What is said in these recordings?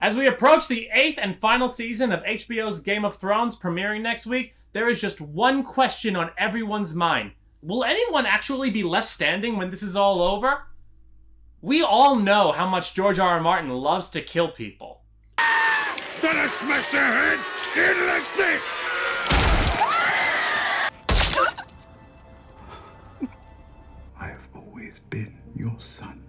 As we approach the 8th and final season of HBO's Game of Thrones premiering next week, there is just one question on everyone's mind. Will anyone actually be left standing when this is all over? We all know how much George R. R. Martin loves to kill people. Then I smash their heads in like this! I have always been your son.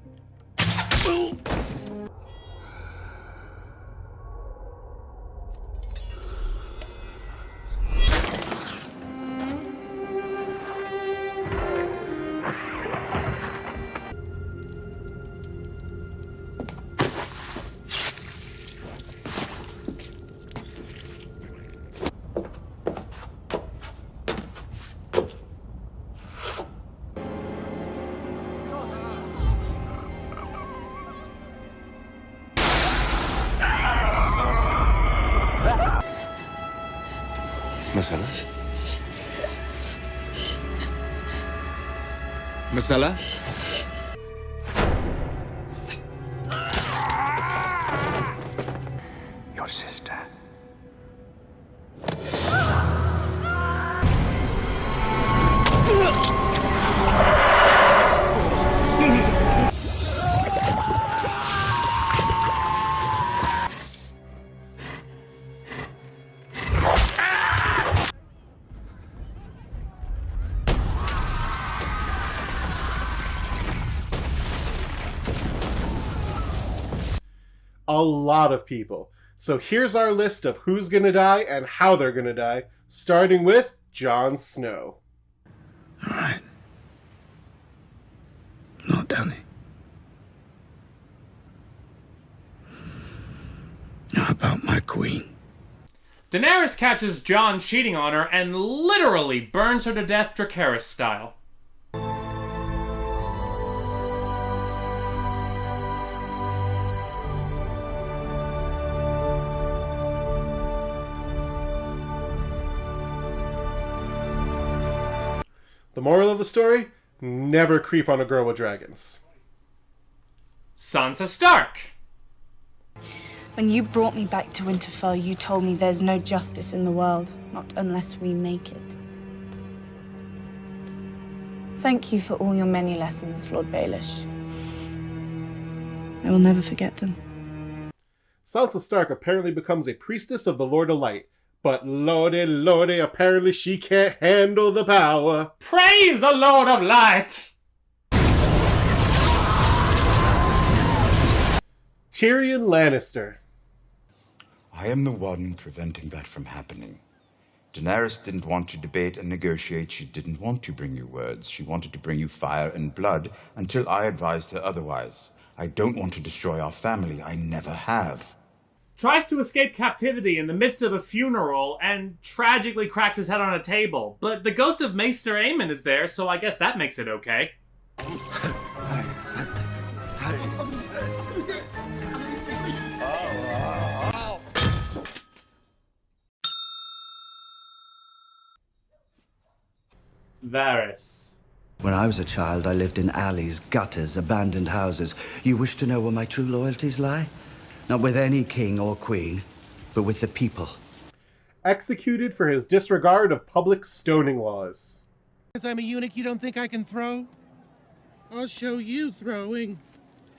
Masala? Masala? Your sister. A lot of people. So here's our list of who's gonna die and how they're gonna die, starting with Jon Snow. Alright. Not done it. How about my queen? Daenerys catches Jon cheating on her and literally burns her to death Dracarys style. The moral of the story? Never creep on a girl with dragons. Sansa Stark. When you brought me back to Winterfell, you told me there's no justice in the world, not unless we make it. Thank you for all your many lessons, Lord Baelish. I will never forget them. Sansa Stark apparently becomes a priestess of the Lord of Light, but lordy, apparently she can't handle the power. Praise the Lord of Light! Tyrion Lannister. I am the one preventing that from happening. Daenerys didn't want to debate and negotiate. She didn't want to bring you words. She wanted to bring you fire and blood until I advised her otherwise. I don't want to destroy our family. I never have. Tries to escape captivity in the midst of a funeral and tragically cracks his head on a table. But the ghost of Maester Aemon is there, so I guess that makes it okay. Varys. When I was a child, I lived in alleys, gutters, abandoned houses. You wish to know where my true loyalties lie? Not with any king or queen, but with the people. Executed for his disregard of public stoning laws. Because I'm a eunuch, you don't think I can throw? I'll show you throwing.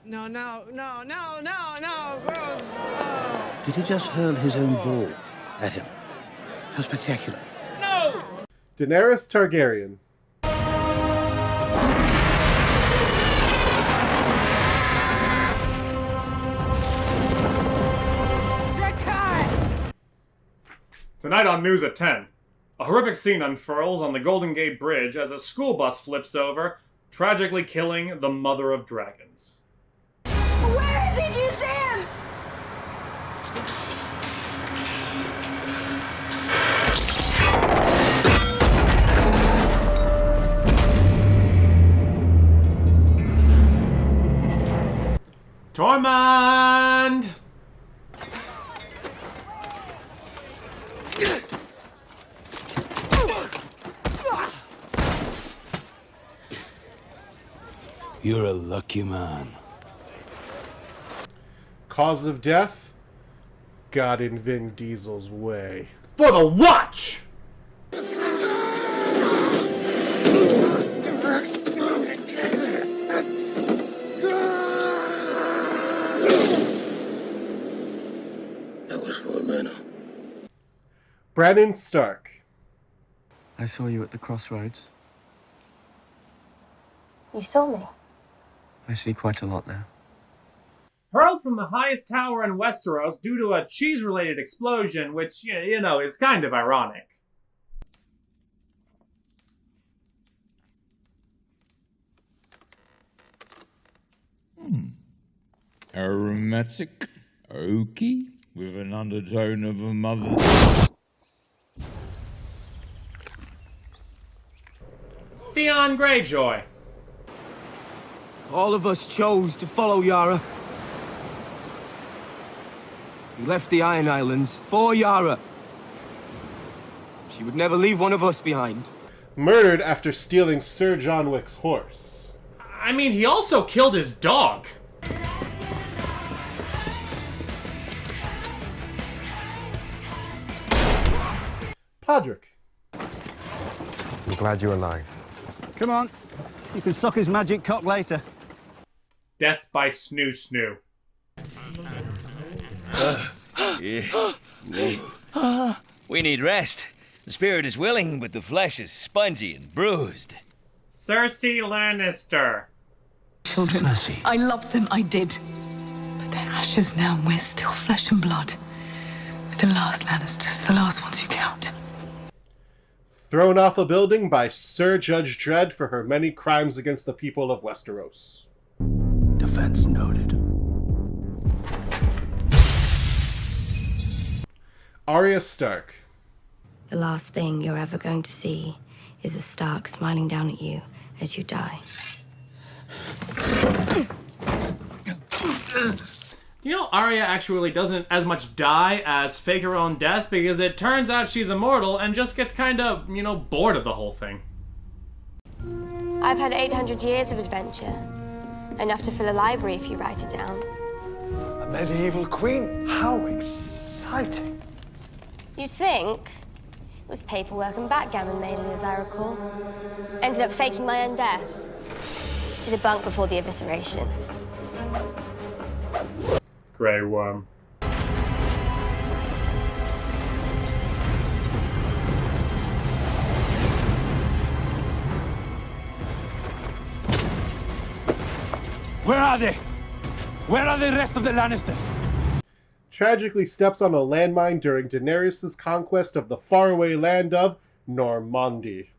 No, gross. Oh. Did he just hurl his own ball at him? How spectacular. No! Daenerys Targaryen. Tonight on News at 10, a horrific scene unfurls on the Golden Gate Bridge as a school bus flips over, tragically killing the Mother of Dragons. Where is he? Do you see him? Tormund! You're a lucky man. Cause of death? got in Vin Diesel's way. For the watch! That was for Elena. Brennan Stark. I saw you at the crossroads. You saw me? I see quite a lot now. Hurled from the highest tower in Westeros due to a cheese-related explosion, which, you know, is kind of ironic. Aromatic, oaky, with an undertone of a mother. Theon Greyjoy. All of us chose to follow Yara. We left the Iron Islands for Yara. She would never leave one of us behind. Murdered after stealing Sir John Wick's horse. I mean, he also killed his dog. Podrick. I'm glad you're alive. Come on. You can suck his magic cock later. Death by Snoo Snoo. We need rest. The spirit is willing, but the flesh is spongy and bruised. Cersei Lannister. Children, I loved them, I did. But they're ashes now, and we're still flesh and blood. We're the last Lannisters, the last ones who count. Thrown off a building by Sir Judge Dredd for her many crimes against the people of Westeros. Defense noted. Arya Stark. The last thing you're ever going to see is a Stark smiling down at you as you die. You know, Arya actually doesn't as much die as fake her own death, because it turns out she's immortal and just gets kind of, you know, bored of the whole thing. I've had 800 years of adventure. Enough to fill a library if you write it down. A medieval queen? How exciting. You'd think it was paperwork and backgammon mainly, as I recall. Ended up faking my own death. Did a bunk before the evisceration. Grey Worm. Where are they? Where are the rest of the Lannisters? Tragically steps on a landmine during Daenerys' conquest of the faraway land of Normandy.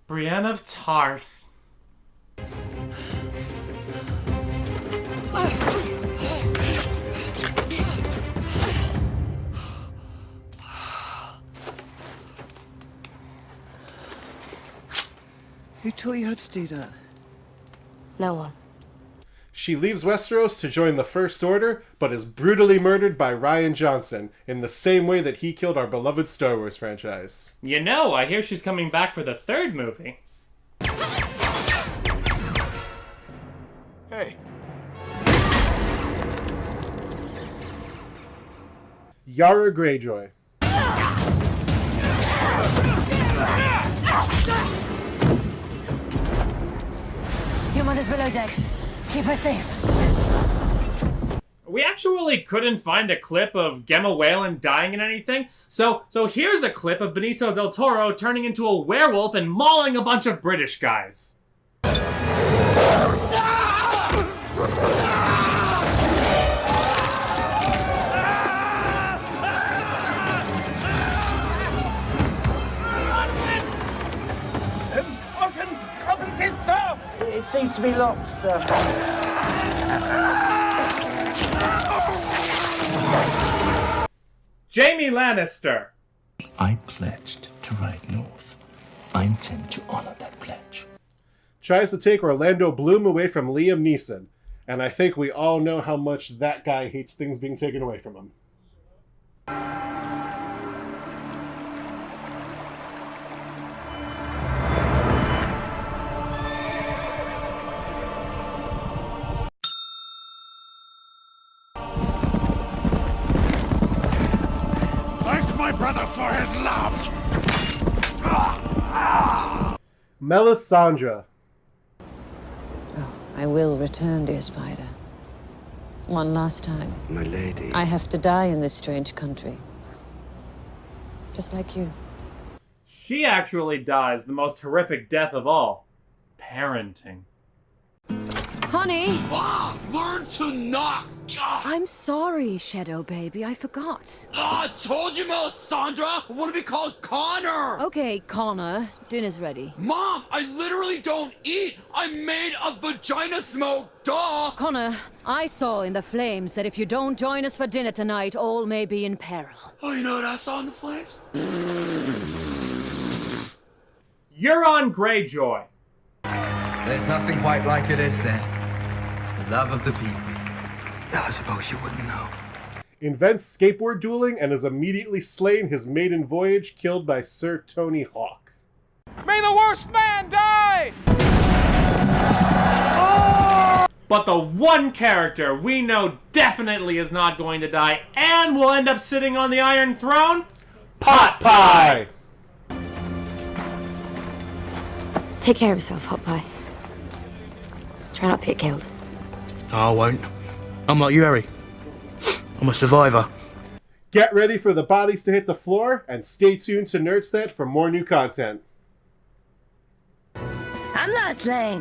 Brienne of Tarth. Who taught you how to do that? No one. She leaves Westeros to join the First Order, but is brutally murdered by Rian Johnson, in the same way that he killed our beloved Star Wars franchise. You know, I hear she's coming back for the third movie. Hey. Yara Greyjoy. Your mother's below deck. Keep her safe. We actually couldn't find a clip of Gemma Whalen dying in anything, so here's a clip of Benicio del Toro turning into a werewolf and mauling a bunch of British guys. It seems to be locked, sir. Jaime Lannister. I pledged to ride north. I intend to honor that pledge. Tries to take Orlando Bloom away from Liam Neeson, and I think we all know how much that guy hates things being taken away from him. brother for his love! Melisandre. I will return, dear Spider. One last time. My lady. I have to die in this strange country. Just like you. She actually dies the most horrific death of all. Parenting. Honey! Learn to knock! I'm sorry, Shadow Baby. I forgot. I told you, Melisandre! I want to be called Connor! Okay, Connor. Dinner's ready. Mom, I literally don't eat! I'm made of vagina smoke, duh! Connor, I saw in the flames that if you don't join us for dinner tonight, all may be in peril. Oh, you know what I saw in the flames? Euron Greyjoy. There's nothing quite like it, is there? The love of the people. I suppose you wouldn't know. Invents skateboard dueling and is immediately slain his maiden voyage, killed by Sir Tony Hawk. May the worst man die! But the one character we know definitely is not going to die and will end up sitting on the Iron Throne? Pot Pie! Take care of yourself, Hot Pie. Try not to get killed. I won't. I'm like you, Harry. I'm a survivor. Get ready for the bodies to hit the floor, and stay tuned to nerdslant for more new content. I'm not playing.